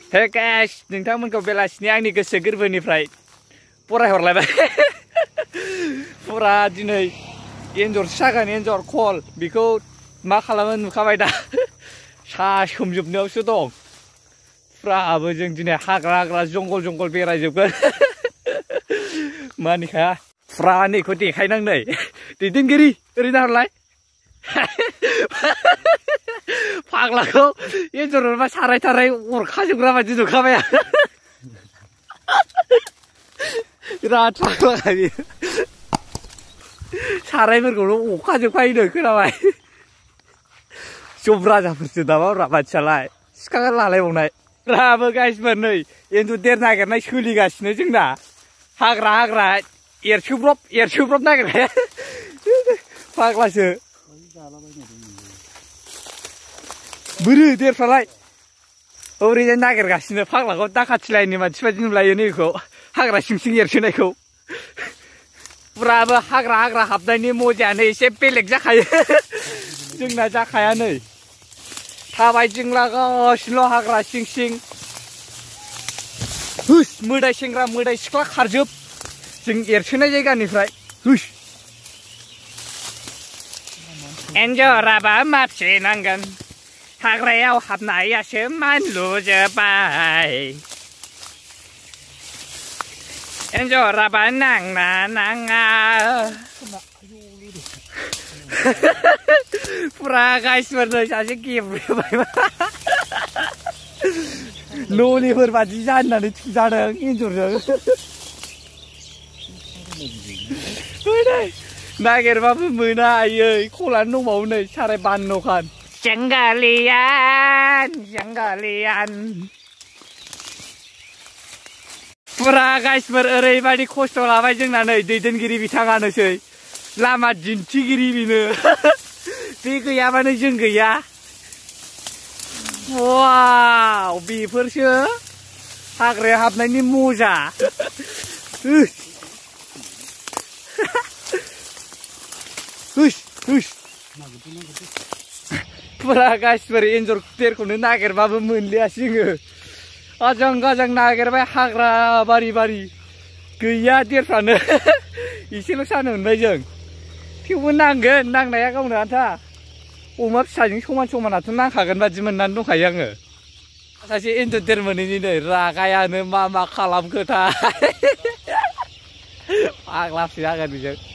hey guys नोंथांमोनखौ बेलासिनि आंनि गोसो गोरबोनिफ्राय बरायहरलायबाय फुरा दिनै एन्जर सागान एन्जर खल बेखौ मा खालामो नुखाबाय दा सा सोमजोबनायावसो दं फुराबो जों दिनै हाग्रा जंगल जंगल बेरायजोबगोन मानिखाया फुरा नैखौ देखायनांनै दैदेनगिरि ओरै नाहरलाय फाग्लाखौ एन्जर हरबा साराय थाराय अरखाजोबग्रा बायदि नुखाबाय आं बिराद फाग्ला बियो सारायफोरखौल' अखाजोबखायोनो खोनाबाय जब राजाफोरसो दामा मानसियालाय सिखा लालायबावनाय राबो गाइसफोर नै एन्जर देर नागिरनाय सोलिगासिनो जोंना हाग्रा एरसोब्रब नागिरनाया फाग्लासो बोरो देरफ्रालाय ओरैजाय नागिरगासिनो फाग्लाखौ दाखाथि लायननि मानसि बायदि नुलायो नैखौ हाग्रा सिं एरसोनायखौ फुराबो हाग्रा हाबनायनि मजायानो एसे बेलेग जाखायो जोंना जाखाया नै थाबायदिंलागासिनो हाग्रा सिं हुस मोदाय सेंग्रा मोदाय सिख्ला खारजोब जों एरसोनाय जायगानिफ्राय हुस एन्जराबा माबसे नांगोन हाग्रायाव हाबनायासो मानलुजोब्बाय एन्जराबा नांना नाङा फुरा गाइसफोर नै सासे गेब्रेबाय नलिफोर बादि जाननानै थुजादों एन्जरजों नागिरबाबो मोना आयै खलानो दंबावो नै साराय बान्न'खान जंगालियान फुरा गाइसफोर ओरैबायदि खस्थ' लाबाय जोंना नै दैदेनगिरि बिथाङानोसै लामा दिन्थिगिरि बेनो बे गैयाबानो जों गैया वाव बेफोरसो हाग्रायाव हाबनायनि मजा फुरा गाइसफोर एन्जर देरखौनो नागिरबाबो मोनलियासै जोङो आजां गाजां नागिरबाय हाग्रा बारि गैया देरफ्रानो एसेल' सानो मोनबाय जों थेवबो नांगोन नांनाया गावनो आन्था अमा फिसाजों समानाथ' नांखागोन बादि मोननानै दंखायो आङो सासे एन्जर देर मोनैनि नै रागायानो मा खालामखोथाय फाग्लासो जागोन बेजों